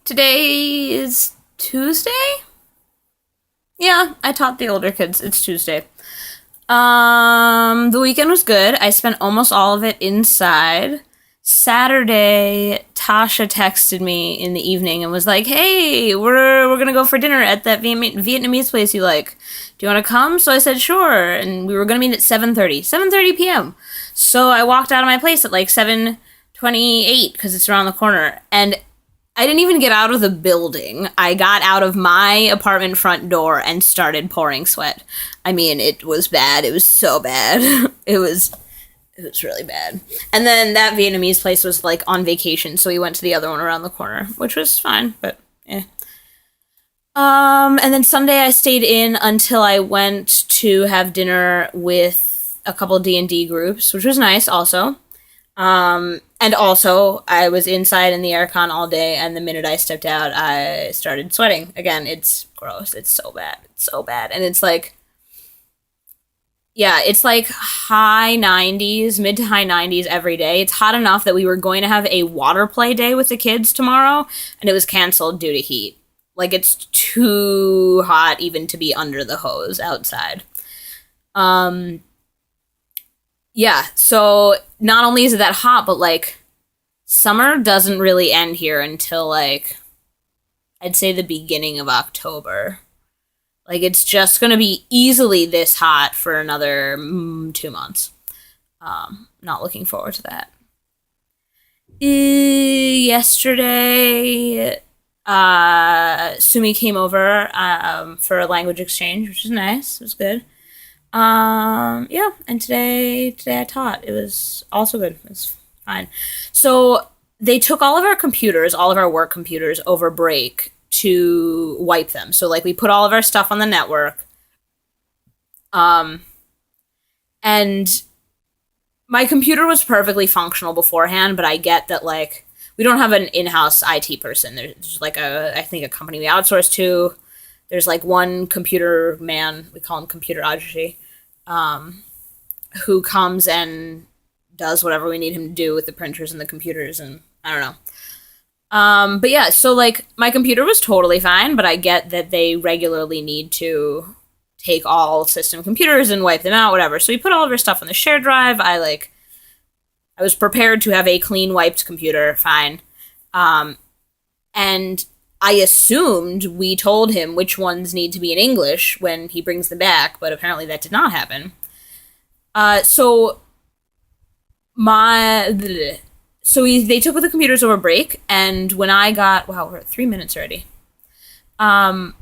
Today is Tuesday? Yeah, I taught the older kids. It's Tuesday. The weekend was good. I spent almost all of it inside. Saturday, Tasha texted me in the evening and was like, "Hey, we're gonna go for dinner at that Vietnamese place you like. Do you want to come?" So I said, "Sure." And we were gonna meet at 7:30 p.m. So I walked out of my place at like 7:28 because it's around the corner, and I didn't even get out of the building. I got out of my apartment front door and started pouring sweat. I mean, it was bad. It was so bad. It was really bad. And then that Vietnamese place was like on vacation, so we went to the other one around the corner, which was fine, but eh. And then Sunday I stayed in until I went to have dinner with a couple D&D groups, which was nice also. And also, I was inside in the aircon all day, and the minute I stepped out, I started sweating. Again, it's gross. It's so bad. It's so bad. And it's like, yeah, it's like high 90s, mid to high 90s every day. It's hot enough that we were going to have a water play day with the kids tomorrow, and it was canceled due to heat. Like, it's too hot even to be under the hose outside. Yeah, so not only is it that hot, but like summer doesn't really end here until like I'd say the beginning of October. Like it's just gonna be easily this hot for another 2 months. Not looking forward to that. Yesterday, Sumi came over for a language exchange, which is nice. It was good. Yeah, and today I taught. It was also good. It was fine. So they took all of our computers, all of our work computers over break to wipe them. So like we put all of our stuff on the network. And my computer was perfectly functional beforehand, but I get that like we don't have an in-house IT person. There's like I think a company we outsource to. There's like one computer man, we call him Computer Ajashi, who comes and does whatever we need him to do with the printers and the computers, and I don't know. But yeah, so like my computer was totally fine, but I get that they regularly need to take all system computers and wipe them out, whatever. So we put all of our stuff on the shared drive. I was prepared to have a clean wiped computer, fine. And I assumed we told him which ones need to be in English when he brings them back, but apparently that did not happen. So they took the computers over break, and when I got we're at 3 minutes already. When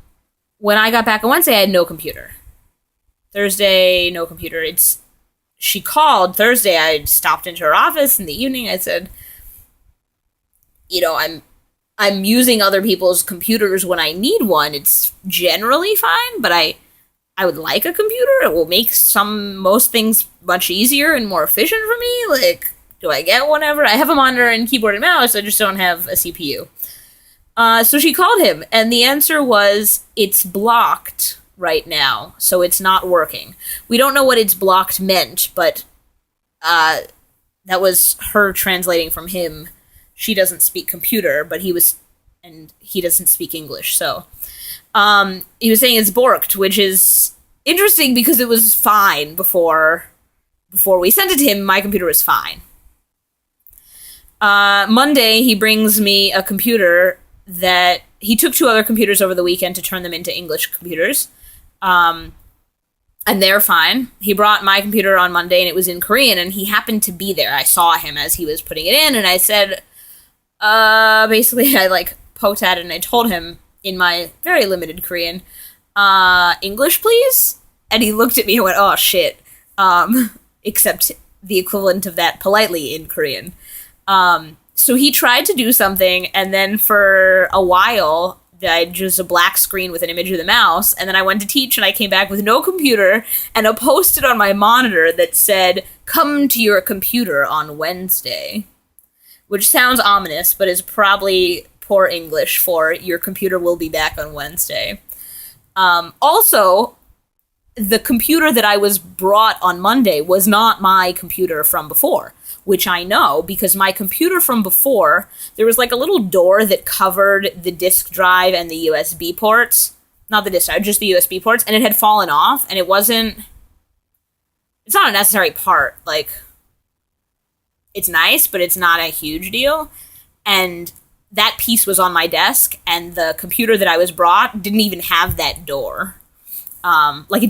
I got back on Wednesday, I had no computer. Thursday, no computer. She called Thursday. I stopped into her office in the evening. I said, I'm using other people's computers when I need one. It's generally fine, but I would like a computer. It will make most things much easier and more efficient for me. Like, do I get one ever? I have a monitor and keyboard and mouse. I just don't have a CPU. So she called him, and the answer was, it's blocked right now, so it's not working. We don't know what it's blocked meant, but that was her translating from him. She doesn't speak computer, but he doesn't speak English, so he was saying it's borked, which is interesting because it was fine before we sent it to him. My computer was fine. Monday, he brings me a computer that he took 2 other computers over the weekend to turn them into English computers, and they're fine. He brought my computer on Monday, and it was in Korean, and he happened to be there. I saw him as he was putting it in, and I said, basically, I like poked at it, and I told him in my very limited Korean, English, please? And he looked at me and went, oh, shit. Except the equivalent of that politely in Korean. So he tried to do something, and then for a while, I just a black screen with an image of the mouse, and then I went to teach, and I came back with no computer, and a post-it on my monitor that said, come to your computer on Wednesday. Which sounds ominous, but is probably poor English for your computer will be back on Wednesday. Also, the computer that I was brought on Monday was not my computer from before. which I know because my computer from before, there was like a little door that covered the disk drive and the USB ports. Not the disk drive, just the USB ports, and it had fallen off, and it's not a necessary part. Like, it's nice, but it's not a huge deal. And that piece was on my desk, and the computer that I was brought didn't even have that door. Like, it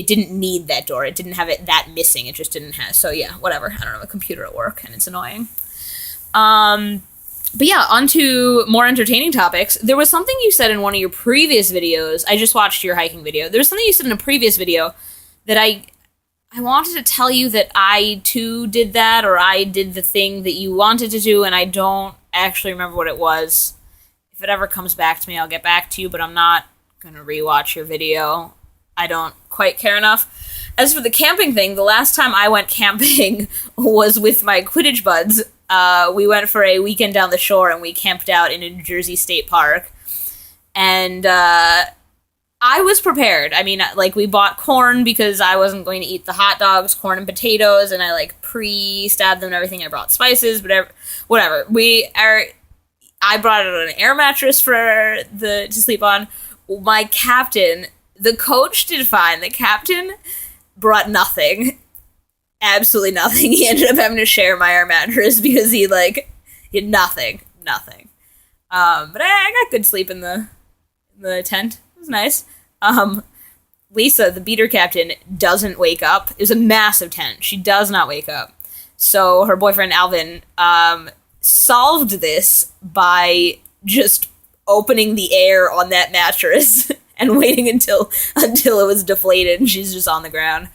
didn't need that door. It didn't have it that missing. It just didn't have. So yeah, whatever. I don't have a computer at work, and it's annoying. But yeah, on to more entertaining topics. There was something you said in one of your previous videos. I just watched your hiking video. There was something you said in a previous video that I wanted to tell you that I too did that, or I did the thing that you wanted to do, and I don't actually remember what it was. If it ever comes back to me, I'll get back to you, but I'm not going to rewatch your video. I don't quite care enough. As for the camping thing, the last time I went camping was with my Quidditch buds. We went for a weekend down the shore, and we camped out in a New Jersey state park. And I was prepared. I mean, like, we bought corn because I wasn't going to eat the hot dogs, corn and potatoes, and I, like, pre-stabbed them and everything. I brought spices, whatever. I brought an air mattress to sleep on. My captain, the coach did fine. The captain brought nothing. Absolutely nothing. He ended up having to share my air mattress because he had nothing. But I got good sleep in the tent. It was nice. Lisa, the beater captain, doesn't wake up. It was a massive tent. She does not wake up. So her boyfriend, Alvin, solved this by just opening the air on that mattress and waiting until it was deflated and she's just on the ground.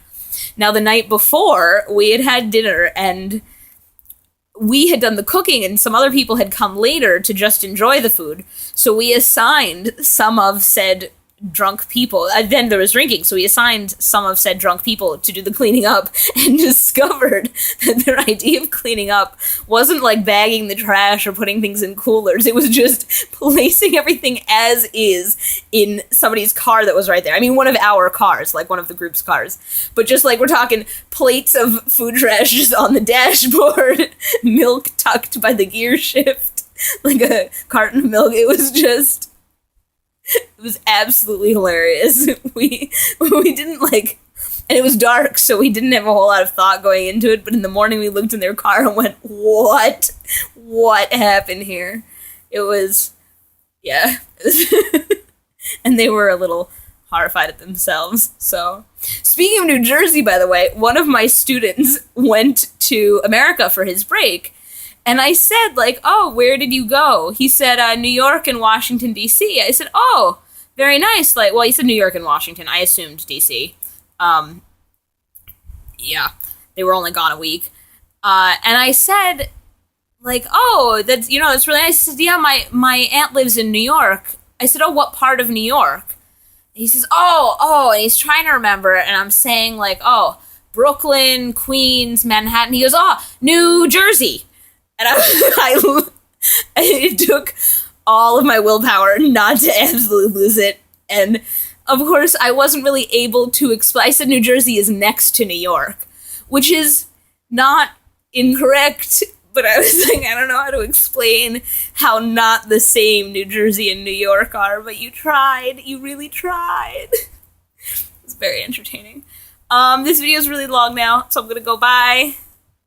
Now, the night before, we had dinner, and we had done the cooking, and some other people had come later to just enjoy the food. So we assigned some of said drunk people, then there was drinking, so we assigned some of said drunk people to do the cleaning up, and discovered that their idea of cleaning up wasn't like bagging the trash or putting things in coolers. It was just placing everything as is in somebody's car that was right there. I mean, one of our cars, like one of the group's cars, but just like, we're talking plates of food trash just on the dashboard, milk tucked by the gear shift, like a carton of milk. It was absolutely hilarious. We didn't and it was dark, so we didn't have a whole lot of thought going into it, but in the morning we looked in their car and went, what happened here? It was, yeah. And they were a little horrified at themselves. So, speaking of New Jersey, by the way, one of my students went to America for his break. And I said, oh, where did you go? He said, New York and Washington, D.C. I said, oh, very nice. He said New York and Washington. I assumed D.C. Yeah, they were only gone a week. And I said, oh, that's really nice. He said, yeah, my aunt lives in New York. I said, oh, what part of New York? And he says, oh, and he's trying to remember, and I'm saying, oh, Brooklyn, Queens, Manhattan. He goes, oh, New Jersey. And it took all of my willpower not to absolutely lose it. And, of course, I wasn't really able to explain. I said New Jersey is next to New York, which is not incorrect, but I was I don't know how to explain how not the same New Jersey and New York are, but you tried. You really tried. It's very entertaining. This video is really long now, so I'm going to go bye.